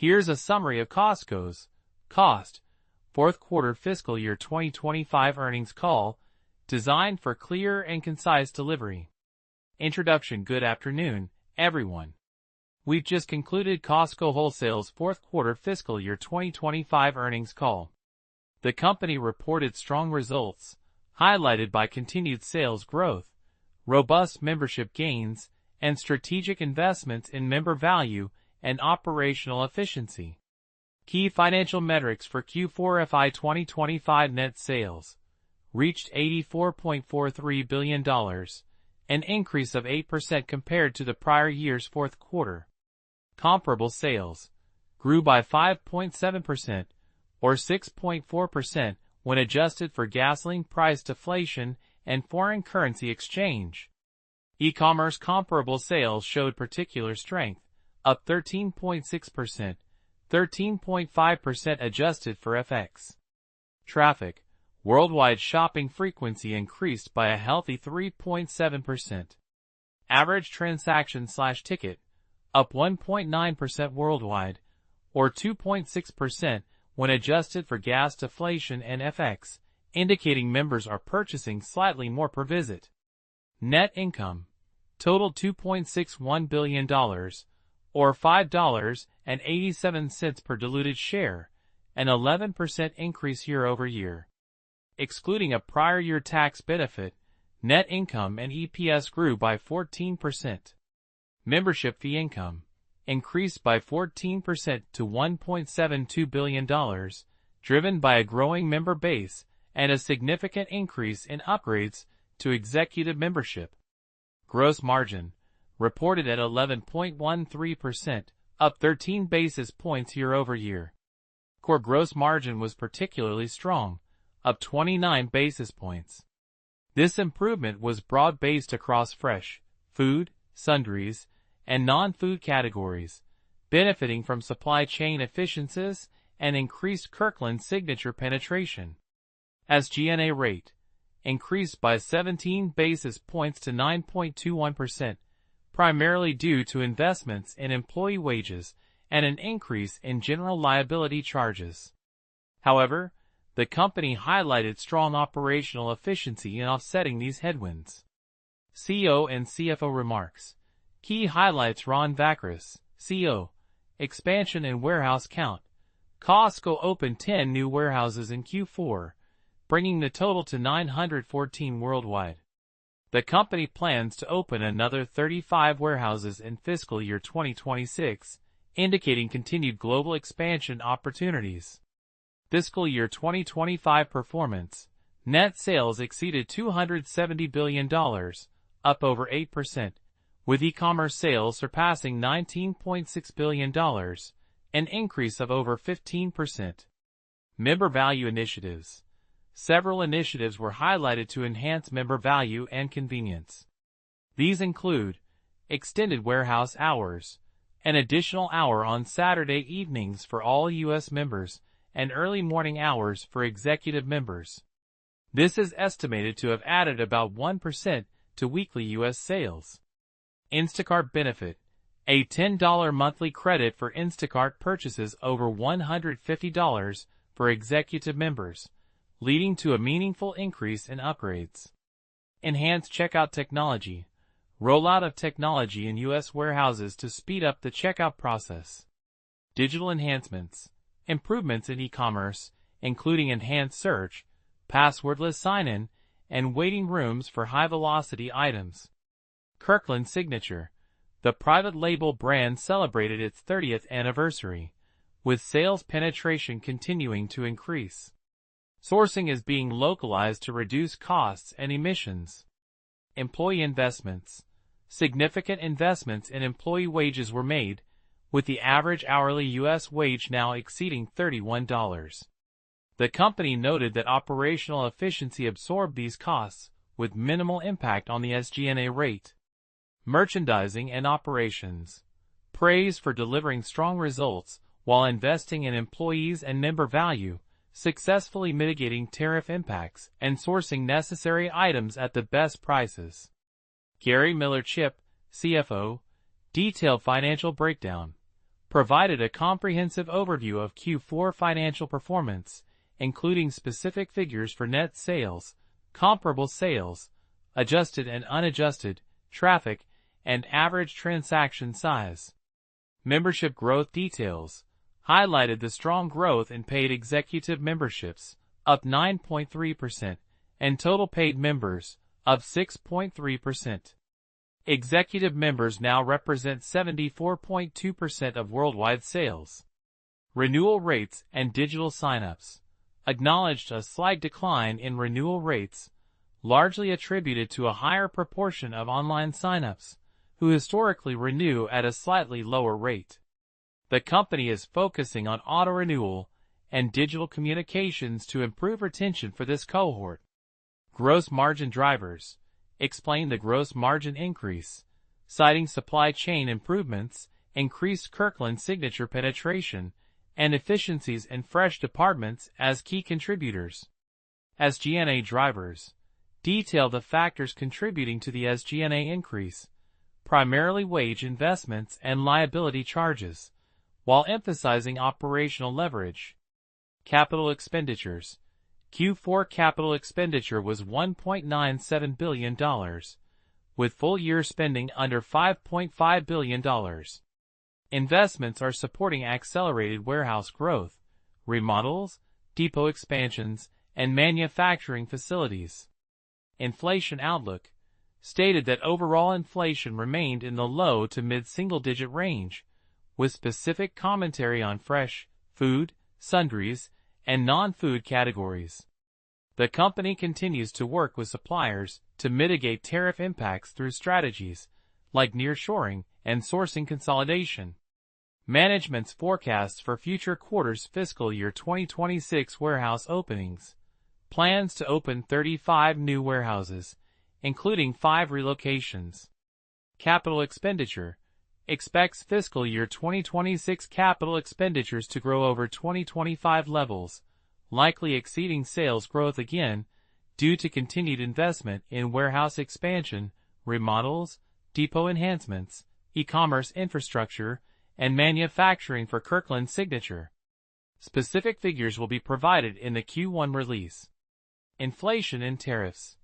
Here's a summary of Costco's Cost Fourth Quarter Fiscal Year 2025 Earnings Call, designed for clear and concise delivery. Introduction. Good afternoon, everyone. We've just concluded Costco Wholesale's Fourth Quarter Fiscal Year 2025 Earnings Call. The company reported strong results, highlighted by continued sales growth, robust membership gains, and strategic investments in member value and operational efficiency. Key financial metrics for Q4 FY 2025: net sales reached $84.43 billion, an increase of 8% compared to the prior year's fourth quarter. Comparable sales grew by 5.7%, or 6.4% when adjusted for gasoline price deflation and foreign currency exchange. E-commerce comparable sales showed particular strength, up 13.6%, 13.5% adjusted for FX. Traffic, worldwide shopping frequency increased by a healthy 3.7%. Average transaction/ticket, up 1.9% worldwide, or 2.6% when adjusted for gas deflation and FX, indicating members are purchasing slightly more per visit. Net income totaled $2.61 billion, or $5.87 per diluted share, an 11% increase year-over-year. Excluding a prior year tax benefit, net income and EPS grew by 14%. Membership fee income increased by 14% to $1.72 billion, driven by a growing member base and a significant increase in upgrades to executive membership. Gross margin reported at 11.13%, up 13 basis points year-over-year. Core gross margin was particularly strong, up 29 basis points. This improvement was broad-based across fresh, food, sundries, and non-food categories, benefiting from supply chain efficiencies and increased Kirkland Signature penetration. SG&A rate increased by 17 basis points to 9.21%, primarily due to investments in employee wages and an increase in general liability charges. However, the company highlighted strong operational efficiency in offsetting these headwinds. CEO and CFO remarks. Key highlights. Ron Vakris, CEO. Expansion in warehouse count. Costco opened 10 new warehouses in Q4, bringing the total to 914 worldwide. The company plans to open another 35 warehouses in fiscal year 2026, indicating continued global expansion opportunities. Fiscal year 2025 performance. Net sales exceeded $270 billion, up over 8%, with e-commerce sales surpassing $19.6 billion, an increase of over 15%. Member value initiatives. Several initiatives were highlighted to enhance member value and convenience. These include extended warehouse hours, an additional hour on Saturday evenings for all U.S. members, and early morning hours for executive members. This is estimated to have added about 1% to weekly U.S. sales. Instacart benefit. A $10 monthly credit for Instacart purchases over $150 for executive members, leading to a meaningful increase in upgrades. Enhanced checkout technology. Rollout of technology in U.S. warehouses to speed up the checkout process. Digital enhancements. Improvements in e-commerce, including enhanced search, passwordless sign-in, and waiting rooms for high-velocity items. Kirkland Signature. The private label brand celebrated its 30th anniversary, with sales penetration continuing to increase. Sourcing is being localized to reduce costs and emissions. Employee investments. Significant investments in employee wages were made, with the average hourly U.S. wage now exceeding $31. The company noted that operational efficiency absorbed these costs, with minimal impact on the SG&A rate. Merchandising and operations. Praise for delivering strong results while investing in employees and member value, successfully mitigating tariff impacts and sourcing necessary items at the best prices. Gary Miller Chip, CFO. Detailed financial breakdown. provided a comprehensive overview of Q4 financial performance, including specific figures for net sales, comparable sales, adjusted and unadjusted, traffic, and average transaction size. Membership growth details highlighted the strong growth in paid executive memberships, up 9.3%, and total paid members, up 6.3%. Executive members now represent 74.2% of worldwide sales. Renewal rates and digital signups acknowledged a slight decline in renewal rates, largely attributed to a higher proportion of online signups, who historically renew at a slightly lower rate. The company is focusing on auto-renewal and digital communications to improve retention for this cohort. Gross margin drivers explain the gross margin increase, citing supply chain improvements, increased Kirkland Signature penetration, and efficiencies in fresh departments as key contributors. SG&A drivers detail the factors contributing to the SG&A increase, primarily wage investments and liability charges, while emphasizing operational leverage. Capital expenditures. Q4 capital expenditure was $1.97 billion, with full-year spending under $5.5 billion. Investments are supporting accelerated warehouse growth, remodels, depot expansions, and manufacturing facilities. Inflation outlook stated that overall inflation remained in the low to mid-single-digit range, with specific commentary on fresh, food, sundries, and non-food categories. The company continues to work with suppliers to mitigate tariff impacts through strategies like nearshoring and sourcing consolidation. Management's forecasts for future quarters fiscal year 2026 warehouse openings plans to open 35 new warehouses, including 5 relocations. Capital expenditure expects fiscal year 2026 capital expenditures to grow over 2025 levels, likely exceeding sales growth again due to continued investment in warehouse expansion, remodels, depot enhancements, e-commerce infrastructure, and manufacturing for Kirkland Signature. Specific figures will be provided in the Q1 release. Inflation and tariffs.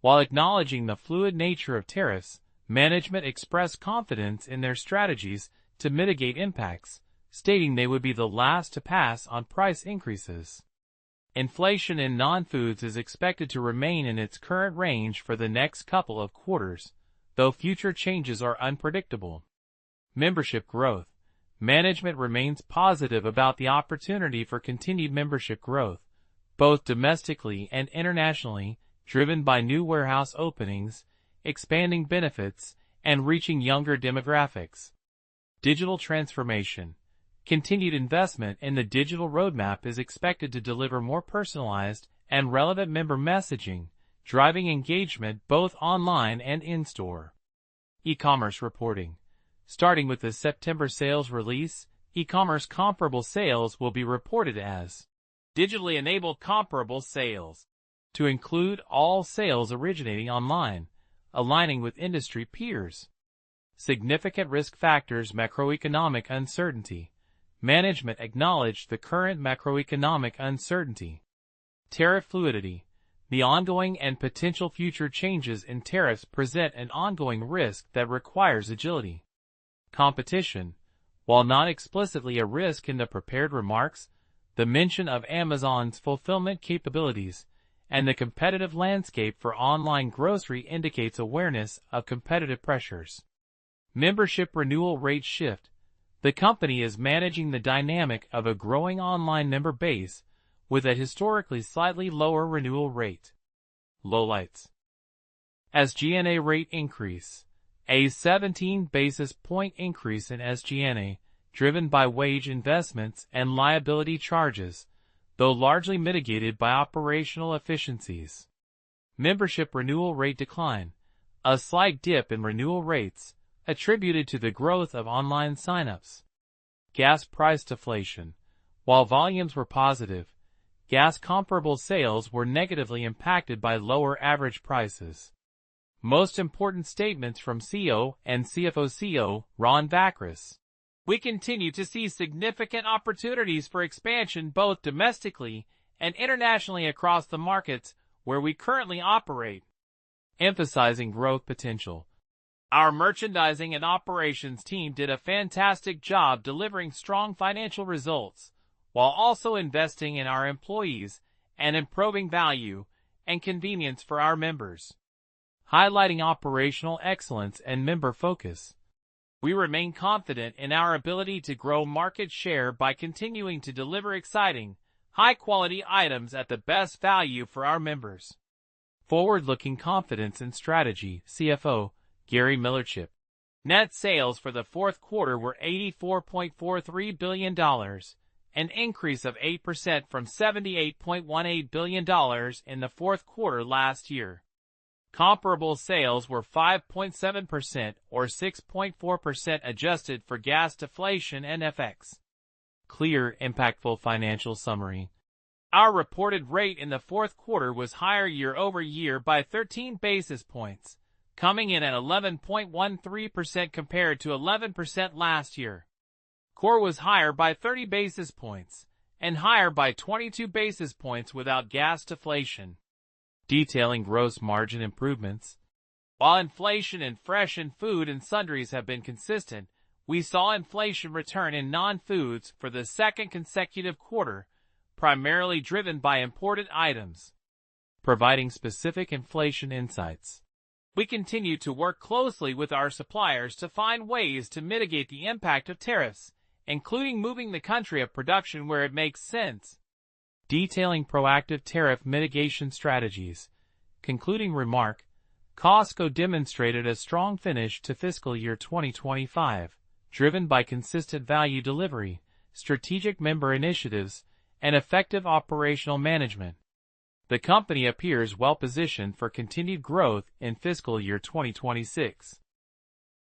While acknowledging the fluid nature of tariffs, management expressed confidence in their strategies to mitigate impacts, stating they would be the last to pass on price increases. Inflation in non-foods is expected to remain in its current range for the next couple of quarters, though future changes are unpredictable. Membership growth. Management remains positive about the opportunity for continued membership growth, both domestically and internationally, driven by new warehouse openings, expanding benefits, and reaching younger demographics. Digital transformation. Continued investment in the digital roadmap is expected to deliver more personalized and relevant member messaging, driving engagement both online and in-store. E-commerce reporting. Starting with the September sales release, e-commerce comparable sales will be reported as digitally enabled comparable sales, to include all sales originating online, aligning with industry peers. Significant risk factors. Macroeconomic uncertainty. Management acknowledged the current macroeconomic uncertainty. Tariff fluidity. The ongoing and potential future changes in tariffs present an ongoing risk that requires agility. Competition. While not explicitly a risk in the prepared remarks, the mention of Amazon's fulfillment capabilities and the competitive landscape for online grocery indicates awareness of competitive pressures. Membership renewal rate shift. The company is managing the dynamic of a growing online member base with a historically slightly lower renewal rate. Lowlights. SG&A rate increase. A 17 basis point increase in SG&A, driven by wage investments and liability charges, though largely mitigated by operational efficiencies. Membership renewal rate decline. A slight dip in renewal rates, attributed to the growth of online signups. Gas price deflation. While volumes were positive, gas comparable sales were negatively impacted by lower average prices. Most important statements from CEO and CFO Ron Vakras. We continue to see significant opportunities for expansion both domestically and internationally across the markets where we currently operate, emphasizing growth potential. Our merchandising and operations team did a fantastic job delivering strong financial results, while also investing in our employees and improving value and convenience for our members, highlighting operational excellence and member focus. We remain confident in our ability to grow market share by continuing to deliver exciting, high-quality items at the best value for our members. Forward-looking confidence and strategy, CFO, Gary Millerchip. Net sales for the fourth quarter were $84.43 billion, an increase of 8% from $78.18 billion in the fourth quarter last year. Comparable sales were 5.7% or 6.4% adjusted for gas deflation and FX. Clear, impactful financial summary. Our reported rate in the fourth quarter was higher year-over-year by 13 basis points, coming in at 11.13% compared to 11% last year. Core was higher by 30 basis points, and higher by 22 basis points without gas deflation. Detailing gross margin improvements. While inflation in fresh and food and sundries have been consistent, we saw inflation return in non-foods for the second consecutive quarter, primarily driven by imported items. Providing specific inflation insights. We continue to work closely with our suppliers to find ways to mitigate the impact of tariffs, including moving the country of production where it makes sense. Detailing proactive tariff mitigation strategies. Concluding remark, Costco demonstrated a strong finish to fiscal year 2025, driven by consistent value delivery, strategic member initiatives, and effective operational management. The company appears well-positioned for continued growth in fiscal year 2026.